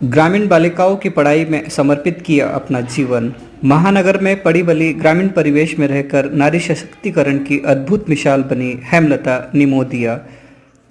ग्रामीण बालिकाओं की पढ़ाई में समर्पित किया अपना जीवन। महानगर में पड़ी बली ग्रामीण परिवेश में रहकर नारी सशक्तिकरण की अद्भुत मिसाल बनी हेमलता निमोदिया।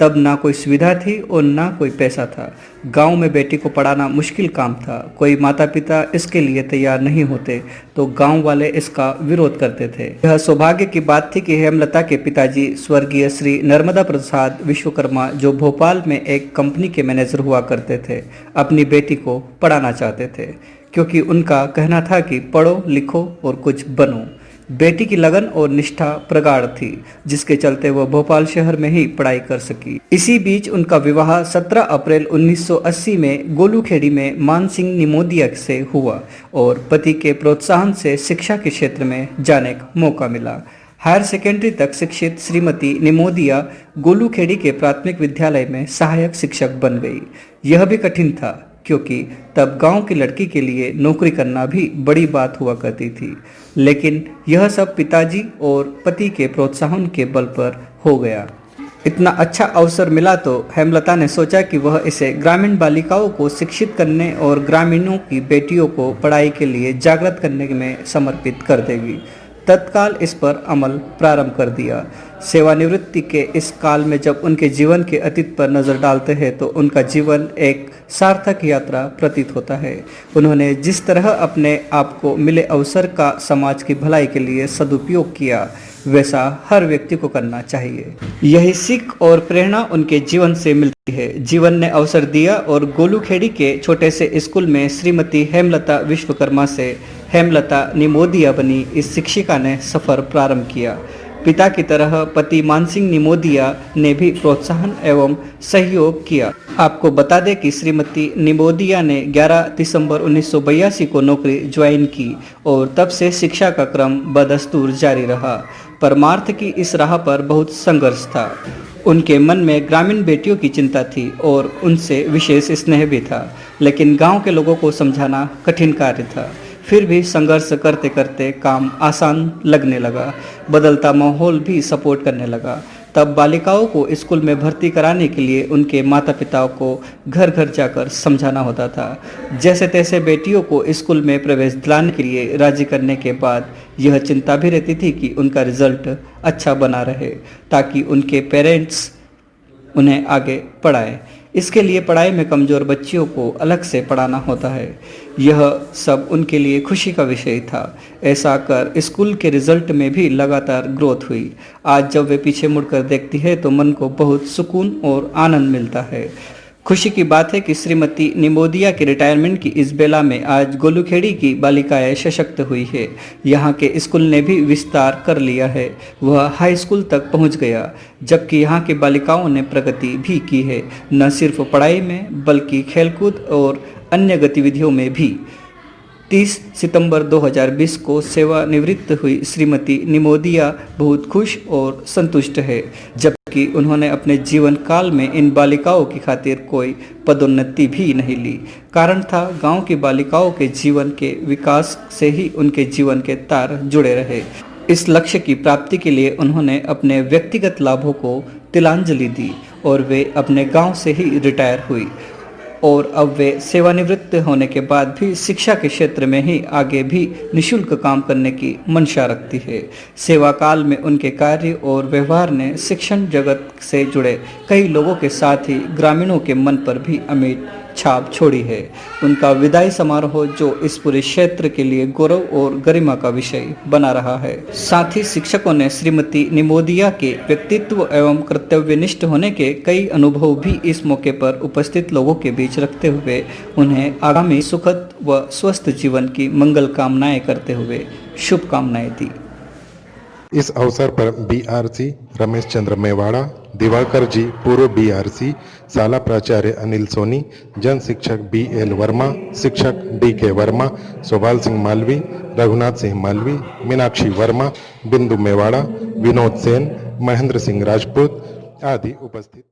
तब ना कोई सुविधा थी और ना कोई पैसा था। गांव में बेटी को पढ़ाना मुश्किल काम था। कोई माता पिता इसके लिए तैयार नहीं होते तो गांव वाले इसका विरोध करते थे। यह सौभाग्य की बात थी कि हेमलता के पिताजी स्वर्गीय श्री नर्मदा प्रसाद विश्वकर्मा, जो भोपाल में एक कंपनी के मैनेजर हुआ करते थे, अपनी बेटी को पढ़ाना चाहते थे, क्योंकि उनका कहना था कि पढ़ो लिखो और कुछ बनो। बेटी की लगन और निष्ठा प्रगाढ़ थी, जिसके चलते वह भोपाल शहर में ही पढ़ाई कर सकी। इसी बीच उनका विवाह 17 अप्रैल 1980 में गोलूखेड़ी में मानसिंह निमोदिया से हुआ और पति के प्रोत्साहन से शिक्षा के क्षेत्र में जाने का मौका मिला। हायर सेकेंडरी तक शिक्षित श्रीमती निमोदिया गोलूखेड़ी के प्राथमिक विद्यालय में सहायक शिक्षक बन गई। यह भी कठिन था, क्योंकि तब गांव की लड़की के लिए नौकरी करना भी बड़ी बात हुआ करती थी, लेकिन यह सब पिताजी और पति के प्रोत्साहन के बल पर हो गया। इतना अच्छा अवसर मिला तो हेमलता ने सोचा कि वह इसे ग्रामीण बालिकाओं को शिक्षित करने और ग्रामीणों की बेटियों को पढ़ाई के लिए जागृत करने में समर्पित कर देगी। तत्काल इस पर अमल प्रारंभ कर दिया। सेवानिवृत्ति के इस काल में जब उनके जीवन के अतीत पर नजर डालते हैं तो उनका जीवन एक सार्थक यात्रा प्रतीत होता है। उन्होंने जिस तरह अपने आप को मिले अवसर का समाज की भलाई के लिए सदुपयोग किया, वैसा हर व्यक्ति को करना चाहिए। यही सीख और प्रेरणा उनके जीवन से मिलती है। जीवन ने अवसर दिया और गोलूखेड़ी के छोटे से स्कूल में श्रीमती हेमलता विश्वकर्मा से हेमलता निमोदिया बनी इस शिक्षिका ने सफर प्रारंभ किया। पिता की तरह पति मानसिंह निमोदिया ने भी प्रोत्साहन एवं सहयोग किया। आपको बता दें कि श्रीमती निमोदिया ने 11 दिसंबर 1982 को नौकरी ज्वाइन की और तब से शिक्षा का क्रम बदस्तूर जारी रहा। परमार्थ की इस राह पर बहुत संघर्ष था। उनके मन में ग्रामीण बेटियों की चिंता थी और उनसे विशेष स्नेह भी था, लेकिन गांव के लोगों को समझाना कठिन कार्य था। फिर भी संघर्ष करते करते काम आसान लगने लगा। बदलता माहौल भी सपोर्ट करने लगा। तब बालिकाओं को स्कूल में भर्ती कराने के लिए उनके माता पिता को घर घर जाकर समझाना होता था। जैसे तैसे बेटियों को स्कूल में प्रवेश दिलाने के लिए राजी करने के बाद यह चिंता भी रहती थी कि उनका रिजल्ट अच्छा बना रहे, ताकि उनके पेरेंट्स उन्हें आगे पढ़ाएं। इसके लिए पढ़ाई में कमज़ोर बच्चियों को अलग से पढ़ाना होता है। यह सब उनके लिए खुशी का विषय था। ऐसा कर स्कूल के रिजल्ट में भी लगातार ग्रोथ हुई। आज जब वे पीछे मुड़कर देखती है तो मन को बहुत सुकून और आनंद मिलता है। खुशी की बात है कि श्रीमती निमोदिया के रिटायरमेंट की इस बेला में आज गोलूखेड़ी की बालिकाएं सशक्त हुई है। यहाँ के स्कूल ने भी विस्तार कर लिया है। वह हाई स्कूल तक पहुँच गया, जबकि यहाँ की बालिकाओं ने प्रगति भी की है, न सिर्फ पढ़ाई में बल्कि खेलकूद और अन्य गतिविधियों में भी। 30 सितंबर 2020 को सेवानिवृत्त हुई श्रीमती निमोदिया बहुत खुश और संतुष्ट है, जबकि उन्होंने अपने जीवन काल में इन बालिकाओं की खातिर कोई पदोन्नति भी नहीं ली। कारण था गांव की बालिकाओं के जीवन के विकास से ही उनके जीवन के तार जुड़े रहे। इस लक्ष्य की प्राप्ति के लिए उन्होंने अपने व्यक्तिगत लाभों को तिलांजलि दी और वे अपने गाँव से ही रिटायर हुई और अब वे सेवानिवृत्त होने के बाद भी शिक्षा के क्षेत्र में ही आगे भी निःशुल्क काम करने की मंशा रखती है। सेवा काल में उनके कार्य और व्यवहार ने शिक्षण जगत से जुड़े कई लोगों के साथ ही ग्रामीणों के मन पर भी अमिट छाप छोड़ी है। उनका विदाई समारोह जो इस पूरे क्षेत्र के लिए गौरव और गरिमा का विषय बना रहा है। साथ ही शिक्षकों ने श्रीमती निमोदिया के व्यक्तित्व एवं कर्तव्यनिष्ठ होने के कई अनुभव भी इस मौके पर उपस्थित लोगों के बीच रखते हुए उन्हें आगामी सुखद व स्वस्थ जीवन की मंगल कामनाएं करते हुए शुभकामनाएं दी। इस अवसर पर बीआरसी रमेश चंद्र मेवाड़ा, दिवाकर जी पूर्व बीआरसी, शाला प्राचार्य अनिल सोनी, जन शिक्षक बीएल वर्मा, शिक्षक डीके वर्मा, शोभाल सिंह मालवी, रघुनाथ सिंह मालवी, मीनाक्षी वर्मा, बिंदु मेवाड़ा, विनोद सेन, महेंद्र सिंह राजपूत आदि उपस्थित।